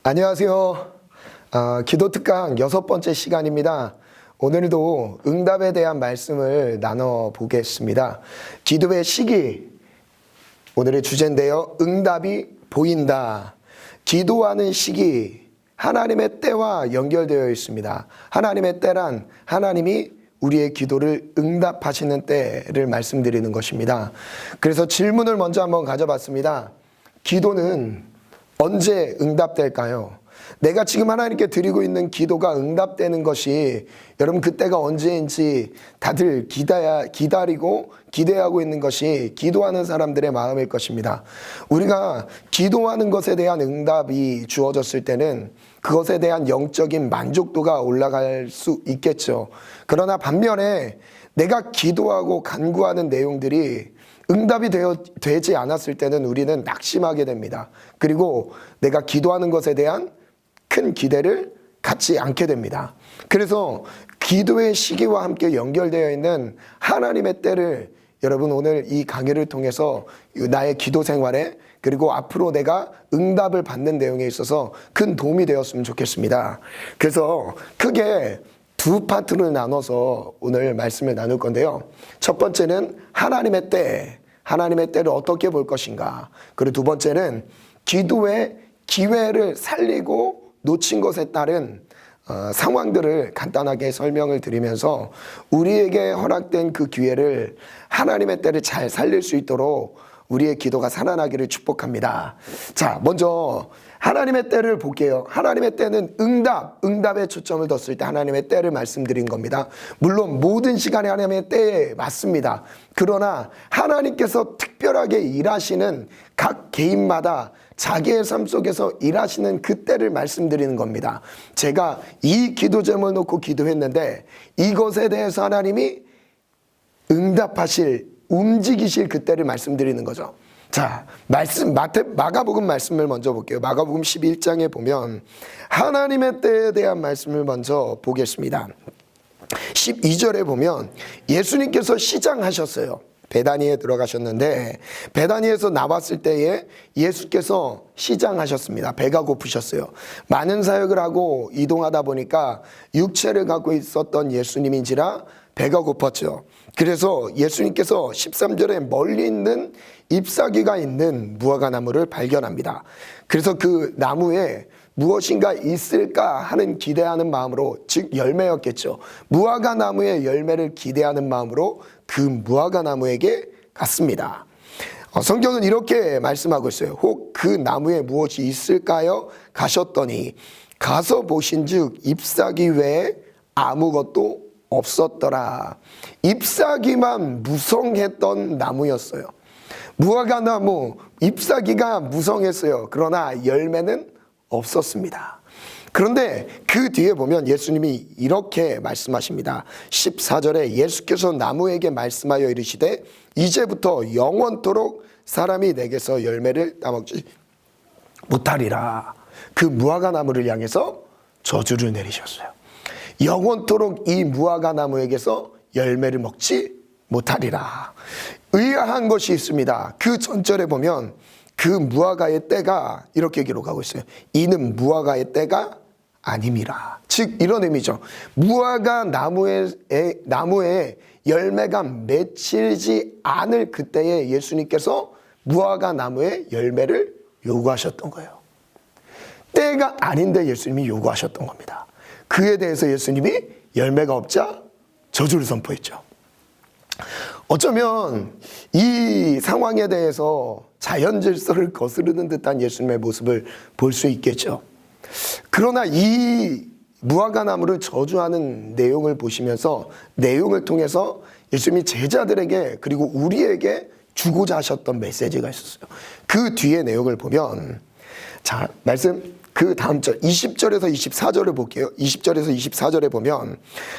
안녕하세요. 기도 특강 6번째 시간입니다. 오늘도 응답에 대한 말씀을 나눠보겠습니다. 기도의 시기, 오늘의 주제인데요. 응답이 보인다. 기도하는 시기, 하나님의 때와 연결되어 있습니다. 하나님의 때란 하나님이 우리의 기도를 응답하시는 때를 말씀드리는 것입니다. 그래서 질문을 먼저 한번 가져봤습니다. 기도는 언제 응답될까요? 내가 지금 하나님께 드리고 있는 기도가 응답되는 것이 여러분 그때가 언제인지 다들 기다리고 기대하고 있는 것이 기도하는 사람들의 마음일 것입니다. 우리가 기도하는 것에 대한 응답이 주어졌을 때는 그것에 대한 영적인 만족도가 올라갈 수 있겠죠. 그러나 반면에 내가 기도하고 간구하는 내용들이 응답이 되지 않았을 때는 우리는 낙심하게 됩니다. 그리고 내가 기도하는 것에 대한 큰 기대를 갖지 않게 됩니다. 그래서 기도의 시기와 함께 연결되어 있는 하나님의 때를 여러분 오늘 이 강의를 통해서 나의 기도 생활에 그리고 앞으로 내가 응답을 받는 내용에 있어서 큰 도움이 되었으면 좋겠습니다. 그래서 크게 두 파트를 나눠서 오늘 말씀을 나눌 건데요. 첫 번째는 하나님의 때, 하나님의 때를 어떻게 볼 것인가. 그리고 두 번째는 기도의 기회를 살리고 놓친 것에 따른 상황들을 간단하게 설명을 드리면서 우리에게 허락된 그 기회를 하나님의 때를 잘 살릴 수 있도록 우리의 기도가 살아나기를 축복합니다. 자, 먼저 하나님의 때를 볼게요. 하나님의 때는 응답에 초점을 뒀을 때 하나님의 때를 말씀드린 겁니다. 물론 모든 시간에 하나님의 때에 맞습니다. 그러나 하나님께서 특별하게 일하시는 각 개인마다 자기의 삶 속에서 일하시는 그 때를 말씀드리는 겁니다. 제가 이 기도 제목을 놓고 기도했는데 이것에 대해서 하나님이 응답하실, 움직이실 그때를 말씀드리는 거죠. 자, 마가복음 말씀을 먼저 볼게요. 마가복음 11장에 보면 하나님의 때에 대한 말씀을 먼저 보겠습니다. 12절에 보면 예수님께서 시장하셨어요. 베다니에 들어가셨는데 베다니에서 나왔을 때에 예수께서 시장하셨습니다. 배가 고프셨어요. 많은 사역을 하고 이동하다 보니까 육체를 갖고 있었던 예수님인지라 배가 고팠죠. 그래서 예수님께서 13절에 멀리 있는 잎사귀가 있는 무화과나무를 발견합니다. 그래서 그 나무에 무엇인가 있을까 하는 기대하는 마음으로, 즉 열매였겠죠. 무화과나무의 열매를 기대하는 마음으로 그 무화과나무에게 갔습니다. 성경은 이렇게 말씀하고 있어요. 혹 그 나무에 무엇이 있을까요? 가셨더니 가서 보신즉 잎사귀 외에 아무것도 없었더라. 잎사귀만 무성했던 나무였어요. 무화과나무 잎사귀가 무성했어요. 그러나 열매는 없었습니다. 그런데 그 뒤에 보면 예수님이 이렇게 말씀하십니다. 14절에 예수께서 나무에게 말씀하여 이르시되 이제부터 영원토록 사람이 내게서 열매를 따먹지 못하리라. 그 무화과나무를 향해서 저주를 내리셨어요. 영원토록 이 무화과나무에게서 열매를 먹지 못하리라. 의아한 것이 있습니다. 그 전절에 보면 그 무화과의 때가 이렇게 기록하고 있어요. 이는 무화과의 때가 아님이라. 즉 이런 의미죠. 무화과 나무에 열매가 맺히지 않을 그때에 예수님께서 무화과 나무에 열매를 요구하셨던 거예요. 때가 아닌데 예수님이 요구하셨던 겁니다. 그에 대해서 예수님이 열매가 없자 저주를 선포했죠. 어쩌면 이 상황에 대해서 자연 질서를 거스르는 듯한 예수님의 모습을 볼 수 있겠죠. 그러나 이 무화과나무를 저주하는 내용을 보시면서 내용을 통해서 예수님이 제자들에게 그리고 우리에게 주고자 하셨던 메시지가 있었어요. 그 뒤에 내용을 보면 자, 말씀 그 다음 절 20절에서 24절을 볼게요. 20절에서 24절에 보면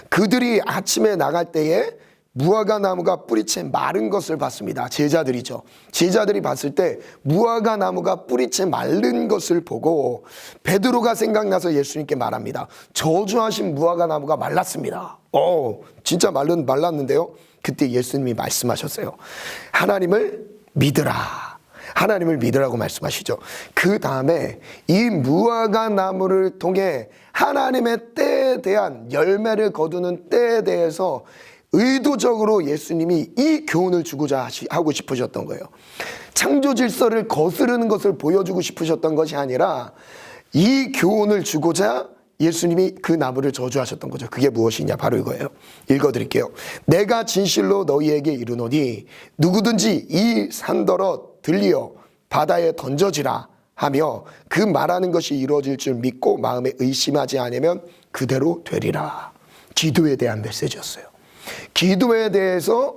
그들이 아침에 나갈 때에 무화과나무가 뿌리채 마른 것을 봤습니다. 제자들이죠. 제자들이 봤을 때 무화과나무가 뿌리채 마른 것을 보고 베드로가 생각나서 예수님께 말합니다. 저주하신 무화과나무가 말랐습니다. 진짜 말랐는데요. 그때 예수님이 말씀하셨어요. 하나님을 믿으라. 하나님을 믿으라고 말씀하시죠. 그 다음에 이 무화과 나무를 통해 하나님의 때에 대한 열매를 거두는 때에 대해서 의도적으로 예수님이 이 교훈을 주고자 하고 싶으셨던 거예요. 창조 질서를 거스르는 것을 보여주고 싶으셨던 것이 아니라 이 교훈을 주고자 예수님이 그 나무를 저주하셨던 거죠. 그게 무엇이냐? 바로 이거예요. 읽어드릴게요. 내가 진실로 너희에게 이르노니 누구든지 이 산더러 들리어 바다에 던져지라 하며 그 말하는 것이 이루어질 줄 믿고 마음에 의심하지 않으면 그대로 되리라. 기도에 대한 메시지였어요. 기도에 대해서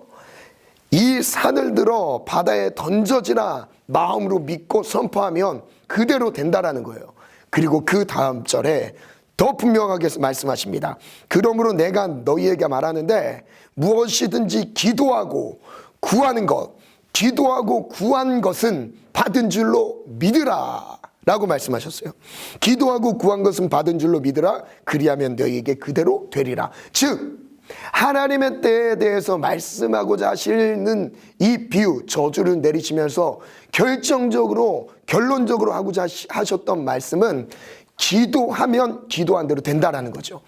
이 산을 들어 바다에 던져지라 마음으로 믿고 선포하면 그대로 된다라는 거예요. 그리고 그 다음 절에 더 분명하게 말씀하십니다. 그러므로 내가 너희에게 말하는데 무엇이든지 기도하고 구하는 것, 기도하고 구한 것은 받은 줄로 믿으라 라고 말씀하셨어요. 기도하고 구한 것은 받은 줄로 믿으라. 그리하면 너희에게 그대로 되리라. 즉 하나님의 때에 대해서 말씀하고자 하시는 이 비유, 저주를 내리시면서 결론적으로 하고자 하셨던 말씀은 기도하면 기도한 대로 된다라는 거죠.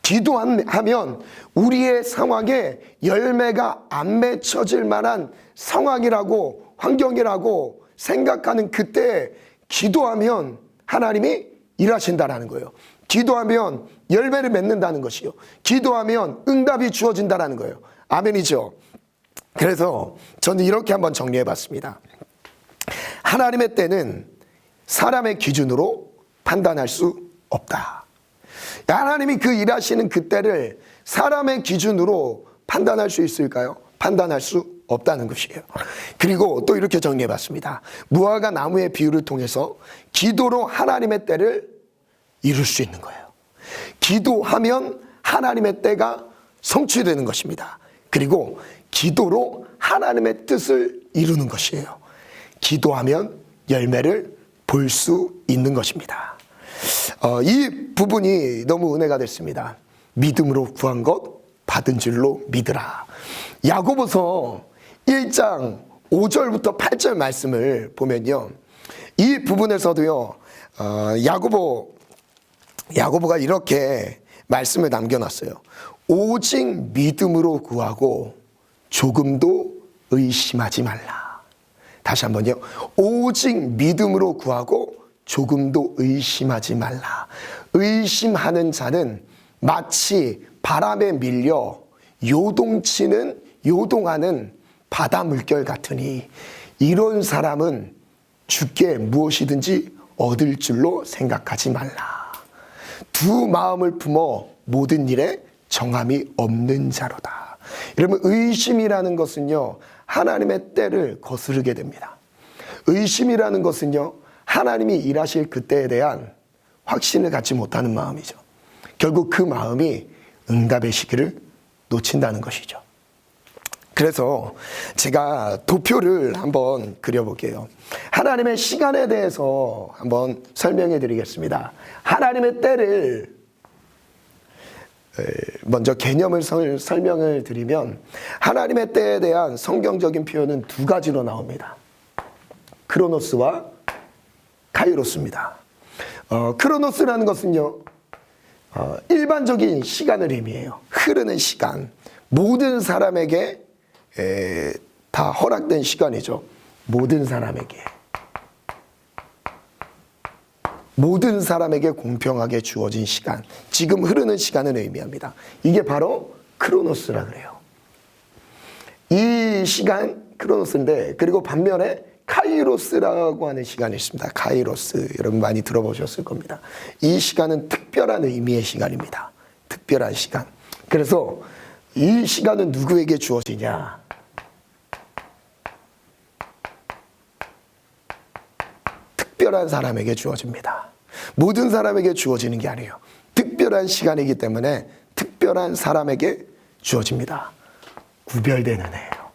기도하면 우리의 상황에 열매가 안 맺혀질 만한 상황이라고, 환경이라고 생각하는 그때 기도하면 하나님이 일하신다라는 거예요. 기도하면 열매를 맺는다는 것이요. 기도하면 응답이 주어진다라는 거예요. 아멘이죠. 그래서 저는 이렇게 한번 정리해 봤습니다. 하나님의 때는 사람의 기준으로 판단할 수 없다. 하나님이 그 일하시는 그 때를 사람의 기준으로 판단할 수 있을까요? 판단할 수 없다는 것이에요. 그리고 또 이렇게 정리해 봤습니다. 무화과 나무의 비유를 통해서 기도로 하나님의 때를 이룰 수 있는 거예요. 기도하면 하나님의 때가 성취되는 것입니다. 그리고 기도로 하나님의 뜻을 이루는 것이에요. 기도하면 열매를 볼 수 있는 것입니다. 이 부분이 너무 은혜가 됐습니다. 믿음으로 구한 것 받은 줄로 믿으라. 야고보서 1장 5절부터 8절 말씀을 보면요, 이 부분에서도요, 야고보가 이렇게 말씀을 남겨놨어요. 오직 믿음으로 구하고 조금도 의심하지 말라. 다시 한번요. 오직 믿음으로 구하고 조금도 의심하지 말라. 의심하는 자는 마치 바람에 밀려 요동하는 바다 물결 같으니 이런 사람은 주께 무엇이든지 얻을 줄로 생각하지 말라. 두 마음을 품어 모든 일에 정함이 없는 자로다. 여러분, 의심이라는 것은요, 하나님의 때를 거스르게 됩니다. 의심이라는 것은요, 하나님이 일하실 그때에 대한 확신을 갖지 못하는 마음이죠. 결국 그 마음이 응답의 시기를 놓친다는 것이죠. 그래서 제가 도표를 한번 그려볼게요. 하나님의 시간에 대해서 한번 설명해 드리겠습니다. 하나님의 때를 먼저 개념을 설명을 드리면, 하나님의 때에 대한 성경적인 표현은 두 가지로 나옵니다. 크로노스와 카이로스입니다. 크로노스라는 것은요, 일반적인 시간을 의미해요. 흐르는 시간, 모든 사람에게 다 허락된 시간이죠. 모든 사람에게 공평하게 주어진 시간, 지금 흐르는 시간을 의미합니다. 이게 바로 크로노스라 그래요. 이 시간 크로노스인데, 그리고 반면에 카이로스라고 하는 시간이 있습니다. 카이로스, 여러분 많이 들어보셨을 겁니다. 이 시간은 특별한 의미의 시간입니다. 특별한 시간. 그래서 이 시간은 누구에게 주어지냐? 특별한 사람에게 주어집니다. 모든 사람에게 주어지는 게 아니에요. 특별한 시간이기 때문에 특별한 사람에게 주어집니다. 구별된 은혜예요.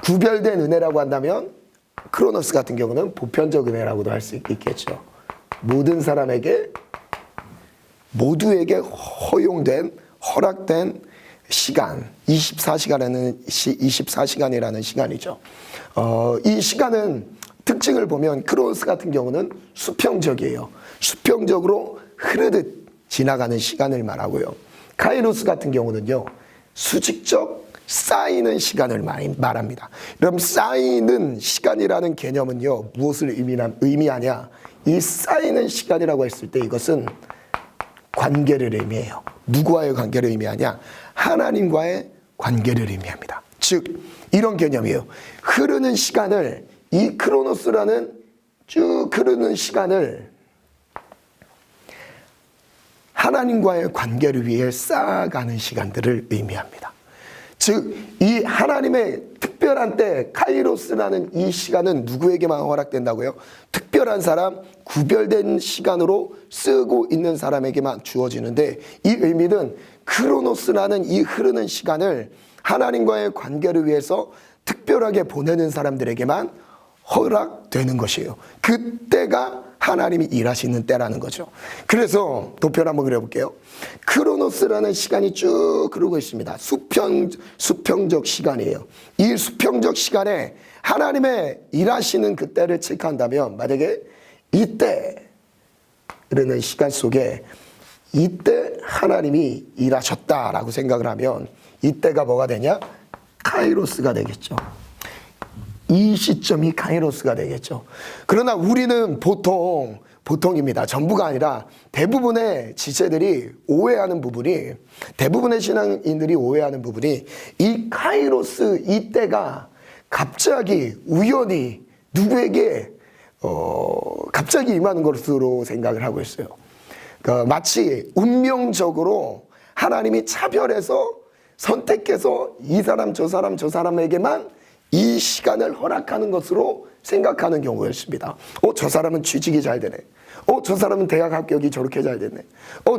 구별된 은혜라고 한다면 크로노스 같은 경우는 보편적 은혜라고도 할 수 있겠죠. 모든 사람에게, 모두에게 허용된, 허락된 시간, 24시간이라는 시간이죠. 이 시간은 특징을 보면 크로노스 같은 경우는 수평적이에요. 수평적으로 흐르듯 지나가는 시간을 말하고요. 카이로스 같은 경우는요, 수직적 쌓이는 시간을 말합니다. 그럼 쌓이는 시간이라는 개념은요, 무엇을 의미하냐? 이 쌓이는 시간이라고 했을 때 이것은 관계를 의미해요. 누구와의 관계를 의미하냐? 하나님과의 관계를 의미합니다. 즉, 이런 개념이에요. 흐르는 시간을, 이 크로노스라는 쭉 흐르는 시간을 하나님과의 관계를 위해 쌓아가는 시간들을 의미합니다. 즉, 이 하나님의 특별한 때, 카이로스라는 이 시간은 누구에게만 허락된다고요? 특별한 사람, 구별된 시간으로 쓰고 있는 사람에게만 주어지는데, 이 의미는 크로노스라는 이 흐르는 시간을 하나님과의 관계를 위해서 특별하게 보내는 사람들에게만 허락되는 것이에요. 그때가 하나님이 일하시는 때라는 거죠. 그래서 도표를 한번 그려볼게요. 크로노스라는 시간이 쭉 흐르고 있습니다. 수평적 시간이에요. 이 수평적 시간에 하나님의 일하시는 그때를 체크한다면, 만약에 이때 흐르는 시간 속에 이때 하나님이 일하셨다라고 생각을 하면 이때가 뭐가 되냐? 카이로스가 되겠죠. 이 시점이 카이로스가 되겠죠. 그러나 우리는 보통입니다. 전부가 아니라 대부분의 지체들이 오해하는 부분이, 대부분의 신앙인들이 오해하는 부분이 이 카이로스 이때가 갑자기 우연히 누구에게 갑자기 임하는 것으로 생각을 하고 있어요. 그러니까 마치 운명적으로 하나님이 차별해서 선택해서 이 사람 저 사람에게만 이 시간을 허락하는 것으로 생각하는 경우가 있습니다. 저 사람은 취직이 잘 되네. 저 사람은 대학 합격이 저렇게 잘 됐네.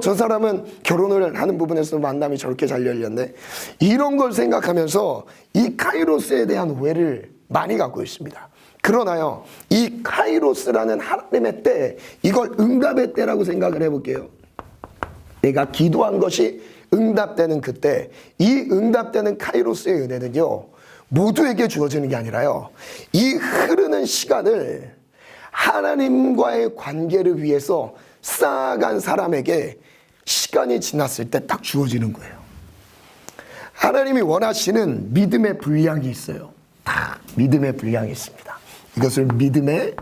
저 사람은 결혼을 하는 부분에서 만남이 저렇게 잘 열렸네. 이런 걸 생각하면서 이 카이로스에 대한 오해를 많이 갖고 있습니다. 그러나요, 이 카이로스라는 하나님의 때, 이걸 응답의 때라고 생각을 해볼게요. 내가 기도한 것이 응답되는 그때, 이 응답되는 카이로스의 은혜는요, 모두에게 주어지는 게 아니라요, 이 흐르는 시간을 하나님과의 관계를 위해서 쌓아간 사람에게 시간이 지났을 때 딱 주어지는 거예요. 하나님이 원하시는 믿음의 분량이 있어요. 다 믿음의 분량이 있습니다. 이것을 믿음의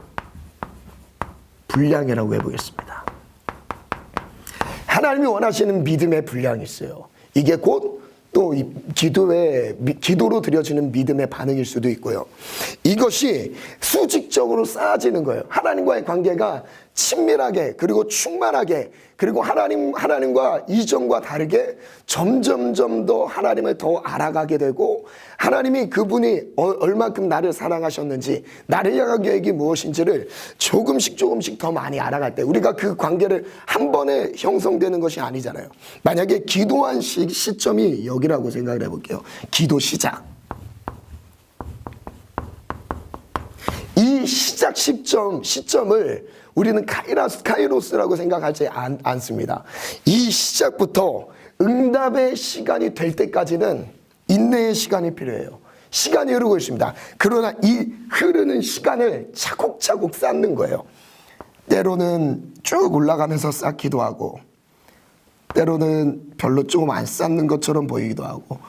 분량이라고 해보겠습니다. 하나님이 원하시는 믿음의 분량이 있어요. 이게 곧 또 기도로 드려지는 믿음의 반응일 수도 있고요. 이것이 수직적으로 쌓아지는 거예요. 하나님과의 관계가 친밀하게, 그리고 충만하게, 그리고 하나님과 이전과 다르게 점점점 더 하나님을 더 알아가게 되고, 하나님이 그분이 얼만큼 나를 사랑하셨는지, 나를 향한 계획이 무엇인지를 조금씩 더 많이 알아갈 때, 우리가 그 관계를 한 번에 형성되는 것이 아니잖아요. 만약에 기도한 시점이 여기라고 생각을 해볼게요. 기도 시작. 이 시작 시점을 우리는 카이로스라고 생각하지 않습니다. 이 시작부터 응답의 시간이 될 때까지는 인내의 시간이 필요해요. 시간이 흐르고 있습니다. 그러나 이 흐르는 시간을 차곡차곡 쌓는 거예요. 때로는 쭉 올라가면서 쌓기도 하고, 때로는 별로 조금 안 쌓는 것처럼 보이기도 하고,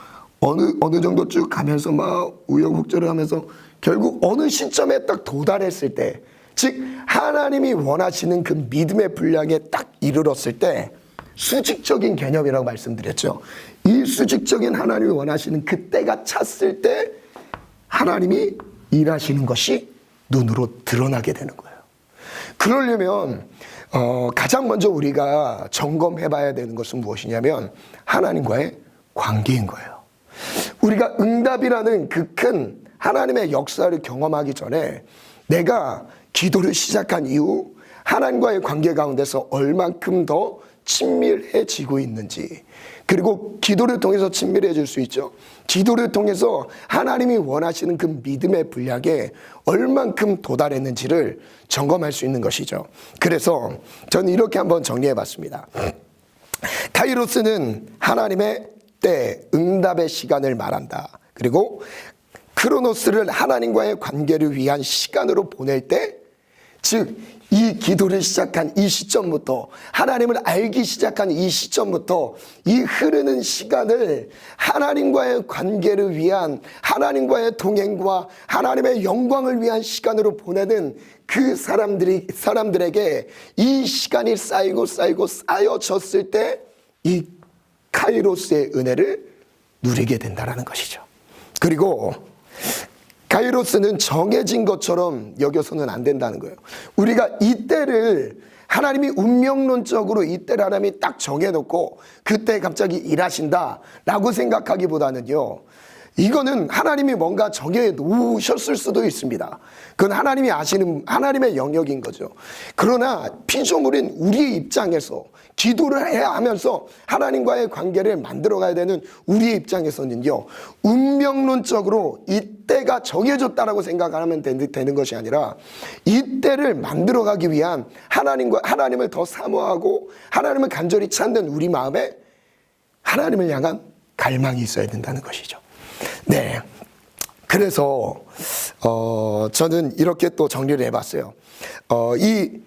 어느 정도 쭉 가면서 막 우여곡절을 하면서 결국 어느 시점에 딱 도달했을 때, 즉 하나님이 원하시는 그 믿음의 분량에 딱 이르렀을 때, 수직적인 개념이라고 말씀드렸죠. 이 수직적인 하나님이 원하시는 그때가 찼을 때 하나님이 일하시는 것이 눈으로 드러나게 되는 거예요. 그러려면 가장 먼저 우리가 점검해 봐야 되는 것은 무엇이냐면 하나님과의 관계인 거예요. 우리가 응답이라는 그 큰 하나님의 역사를 경험하기 전에 내가 기도를 시작한 이후 하나님과의 관계 가운데서 얼만큼 더 친밀해지고 있는지, 그리고 기도를 통해서 친밀해질 수 있죠. 기도를 통해서 하나님이 원하시는 그 믿음의 분량에 얼만큼 도달했는지를 점검할 수 있는 것이죠. 그래서 저는 이렇게 한번 정리해 봤습니다. 카이로스는 하나님의 때 응답의 시간을 말한다. 그리고 크로노스를 하나님과의 관계를 위한 시간으로 보낼 때, 즉 이 기도를 시작한 이 시점부터, 하나님을 알기 시작한 이 시점부터 이 흐르는 시간을 하나님과의 관계를 위한, 하나님과의 동행과 하나님의 영광을 위한 시간으로 보내는 그 사람들에게 이 시간이 쌓이고 쌓여졌을 때 이 카이로스의 은혜를 누리게 된다는 것이죠. 그리고 카이로스는 정해진 것처럼 여겨서는 안 된다는 거예요. 우리가 이때를, 하나님이 운명론적으로 이때를 하나님이 딱 정해놓고 그때 갑자기 일하신다라고 생각하기보다는요, 이거는 하나님이 뭔가 정해 놓으셨을 수도 있습니다. 그건 하나님이 아시는 하나님의 영역인 거죠. 그러나 피조물인 우리의 입장에서 기도를 해야 하면서 하나님과의 관계를 만들어가야 되는 우리의 입장에서는요, 운명론적으로 이때가 정해졌다라고 생각하면 되는 것이 아니라 이때를 만들어가기 위한 하나님을 더 사모하고 하나님을 간절히 찾는 우리 마음에 하나님을 향한 갈망이 있어야 된다는 것이죠. 네, 그래서 저는 이렇게 또 정리를 해봤어요. 이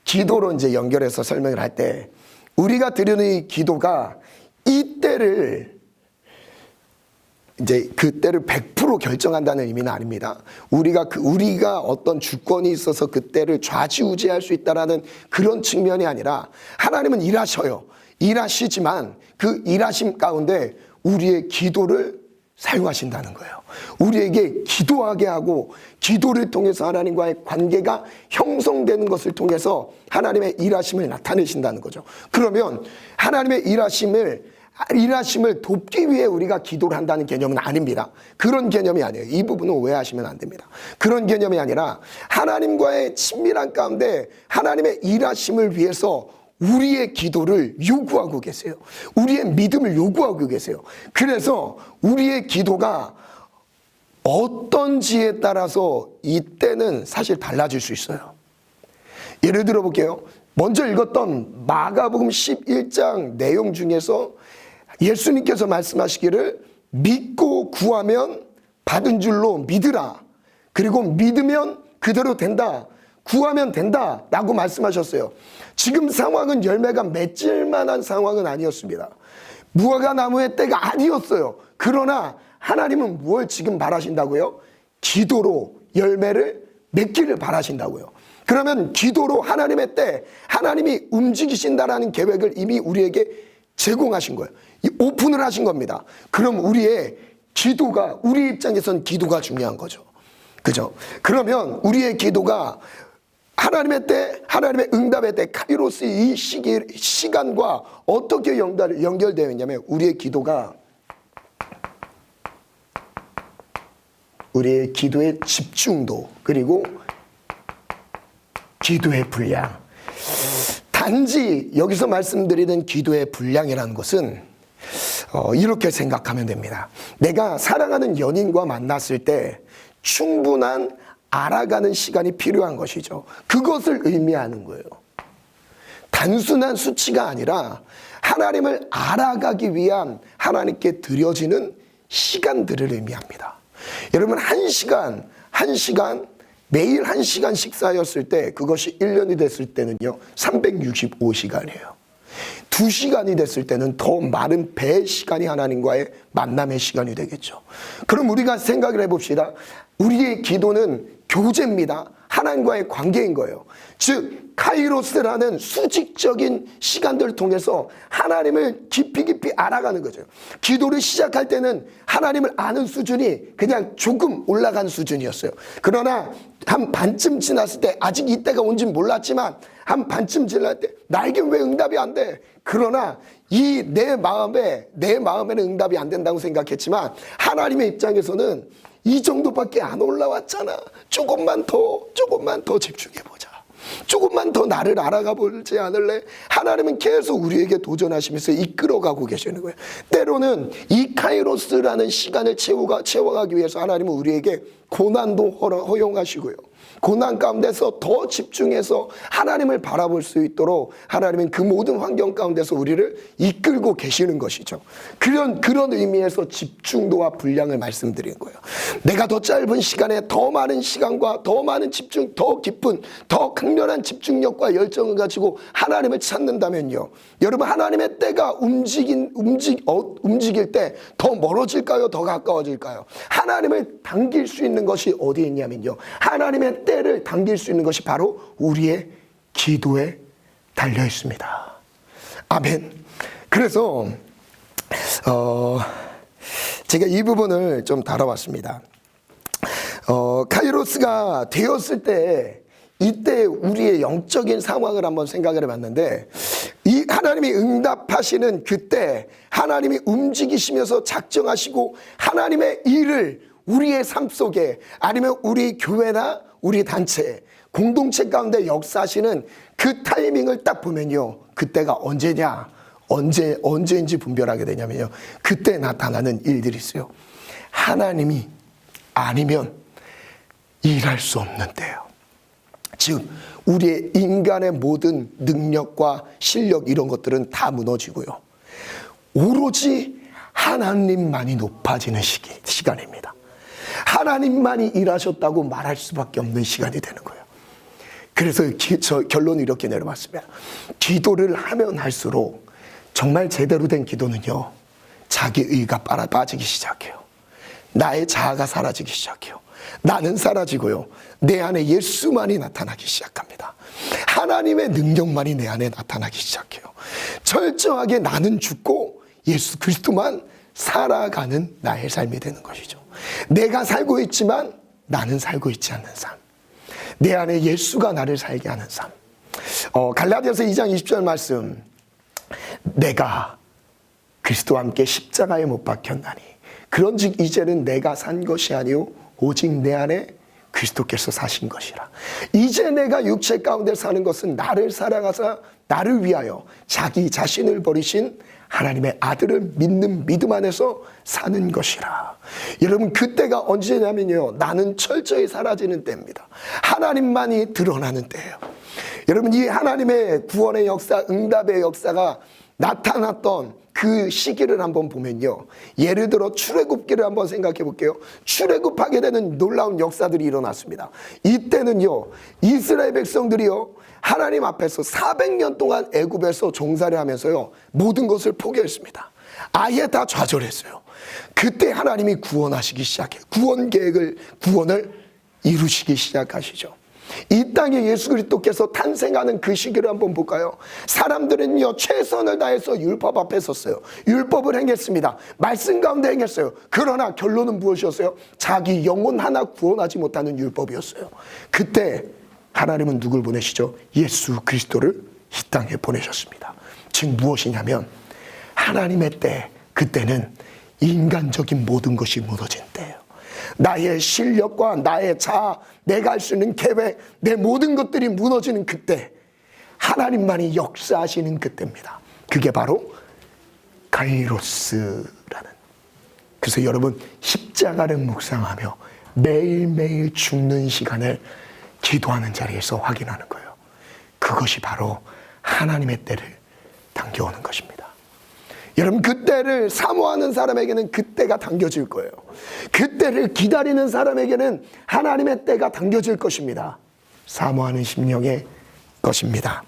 기도로 이제 연결해서 설명을 할 때, 우리가 드리는 이 기도가 이때를, 이제 그때를 100% 결정한다는 의미는 아닙니다. 우리가 어떤 주권이 있어서 그때를 좌지우지할 수 있다라는 그런 측면이 아니라, 하나님은 일하셔요. 일하시지만 그 일하심 가운데 우리의 기도를 사용하신다는 거예요. 우리에게 기도하게 하고 기도를 통해서 하나님과의 관계가 형성되는 것을 통해서 하나님의 일하심을 나타내신다는 거죠. 그러면 하나님의 일하심을 돕기 위해 우리가 기도를 한다는 개념은 아닙니다. 그런 개념이 아니에요. 이 부분은 오해하시면 안 됩니다. 그런 개념이 아니라 하나님과의 친밀한 가운데 하나님의 일하심을 위해서 우리의 기도를 요구하고 계세요. 우리의 믿음을 요구하고 계세요. 그래서 우리의 기도가 어떤지에 따라서 이때는 사실 달라질 수 있어요. 예를 들어 볼게요. 먼저 읽었던 마가복음 11장 내용 중에서 예수님께서 말씀하시기를 믿고 구하면 받은 줄로 믿으라. 그리고 믿으면 그대로 된다. 구하면 된다 라고 말씀하셨어요. 지금 상황은 열매가 맺을 만한 상황은 아니었습니다. 무화과 나무의 때가 아니었어요. 그러나 하나님은 무엇을 지금 바라신다고요? 기도로 열매를 맺기를 바라신다고요. 그러면 기도로 하나님의 때, 하나님이 움직이신다라는 계획을 이미 우리에게 제공하신 거예요. 오픈을 하신 겁니다. 그럼 우리의 기도가, 우리 입장에선 기도가 중요한 거죠. 그죠? 그러면 우리의 기도가 하나님의 때, 하나님의 응답의 때, 카이로스 이 시간과 어떻게 연결되어 있냐면, 우리의 기도가 우리의 기도의 집중도, 그리고 기도의 분량. 단지 여기서 말씀드리는 기도의 분량이라는 것은 이렇게 생각하면 됩니다. 내가 사랑하는 연인과 만났을 때 충분한 알아가는 시간이 필요한 것이죠. 그것을 의미하는 거예요. 단순한 수치가 아니라 하나님을 알아가기 위한 하나님께 드려지는 시간들을 의미합니다. 여러분, 한 시간 매일 1시간 식사였을 때, 그것이 1년이 됐을 때는요 365시간이에요 2시간이 됐을 때는 더 많은 배의 시간이 하나님과의 만남의 시간이 되겠죠. 그럼 우리가 생각을 해봅시다. 우리의 기도는 교제입니다. 하나님과의 관계인 거예요. 즉 카이로스라는 수직적인 시간들을 통해서 하나님을 깊이 알아가는 거죠. 기도를 시작할 때는 하나님을 아는 수준이 그냥 조금 올라간 수준이었어요. 그러나 한 반쯤 지났을 때, 아직 이때가 온지 몰랐지만 한 반쯤 지날 때 나에겐 왜 응답이 안 돼? 그러나 이 내 마음에는 응답이 안 된다고 생각했지만 하나님의 입장에서는 이 정도밖에 안 올라왔잖아. 조금만 더 집중해보자. 조금만 더 나를 알아가 보지 않을래? 하나님은 계속 우리에게 도전하시면서 이끌어가고 계시는 거예요. 때로는 이 카이로스라는 시간을 채워가기 위해서 하나님은 우리에게 고난도 허용하시고요. 고난 가운데서 더 집중해서 하나님을 바라볼 수 있도록 하나님은 그 모든 환경 가운데서 우리를 이끌고 계시는 것이죠. 그런 의미에서 집중도와 분량을 말씀드린 거예요. 내가 더 짧은 시간에 더 많은 시간과 더 많은 집중, 더 깊은, 더 강렬한 집중력과 열정을 가지고 하나님을 찾는다면요, 여러분, 하나님의 때가 움직일 때 더 멀어질까요? 더 가까워질까요? 하나님을 당길 수 있는 것이 어디에 있냐면요, 하나님의 때를 당길 수 있는 것이 바로 우리의 기도에 달려 있습니다. 아멘. 그래서 제가 이 부분을 좀 다뤄봤습니다. 카이로스가 되었을 때, 이때 우리의 영적인 상황을 한번 생각을 해봤는데, 이 하나님이 응답하시는 그때 하나님이 움직이시면서 작정하시고 하나님의 일을 우리의 삶 속에, 아니면 우리 교회나 우리 단체, 공동체 가운데 역사하시는 그 타이밍을 딱 보면요, 그때가 언제인지 분별하게 되냐면요, 그때 나타나는 일들이 있어요. 하나님이 아니면 일할 수 없는 때예요. 즉 우리의 인간의 모든 능력과 실력, 이런 것들은 다 무너지고요, 오로지 하나님만이 높아지는 시간입니다. 하나님만이 일하셨다고 말할 수밖에 없는 시간이 되는 거예요. 그래서 저 결론을 이렇게 내려봤습니다. 기도를 하면 할수록 정말 제대로 된 기도는요, 자기의가 빠지기 시작해요. 나의 자아가 사라지기 시작해요. 나는 사라지고요, 내 안에 예수만이 나타나기 시작합니다. 하나님의 능력만이 내 안에 나타나기 시작해요. 철저하게 나는 죽고 예수 그리스도만 살아가는 나의 삶이 되는 것이죠. 내가 살고 있지만 나는 살고 있지 않는 삶, 내 안에 예수가 나를 살게 하는 삶. 갈라디아서 2장 20절 말씀, 내가 그리스도와 함께 십자가에 못 박혔나니 그런즉 이제는 내가 산 것이 아니요 오직 내 안에 그리스도께서 사신 것이라. 이제 내가 육체 가운데 사는 것은 나를 사랑하사 나를 위하여 자기 자신을 버리신 하나님의 아들을 믿는 믿음 안에서 사는 것이라. 여러분, 그때가 언제냐면요, 나는 철저히 사라지는 때입니다. 하나님만이 드러나는 때예요. 여러분, 이 하나님의 구원의 역사, 응답의 역사가 나타났던 그 시기를 한번 보면요, 예를 들어 출애굽기를 한번 생각해 볼게요. 출애굽하게 되는 놀라운 역사들이 일어났습니다. 이때는요, 이스라엘 백성들이요, 하나님 앞에서 400년 동안 애굽에서 종살이 하면서요, 모든 것을 포기했습니다. 아예 다 좌절했어요. 그때 하나님이 구원하시기 시작해요. 구원을 이루시기 시작하시죠. 이 땅에 예수 그리스도께서 탄생하는 그 시기를 한번 볼까요? 사람들은요, 최선을 다해서 율법 앞에 섰어요. 율법을 행했습니다. 말씀 가운데 행했어요. 그러나 결론은 무엇이었어요? 자기 영혼 하나 구원하지 못하는 율법이었어요. 그때 하나님은 누굴 보내시죠? 예수 그리스도를 이 땅에 보내셨습니다. 즉 무엇이냐면, 하나님의 때, 그때는 인간적인 모든 것이 무너진 때예요. 나의 실력과 나의 자아, 내가 할 수 있는 계획, 내 모든 것들이 무너지는 그때, 하나님만이 역사하시는 그때입니다. 그게 바로 카이로스라는. 그래서 여러분, 십자가를 묵상하며 매일매일 죽는 시간을 기도하는 자리에서 확인하는 거예요. 그것이 바로 하나님의 때를 당겨오는 것입니다. 여러분, 그때를 사모하는 사람에게는 그때가 당겨질 거예요. 그때를 기다리는 사람에게는 하나님의 때가 당겨질 것입니다. 사모하는 심령의 것입니다.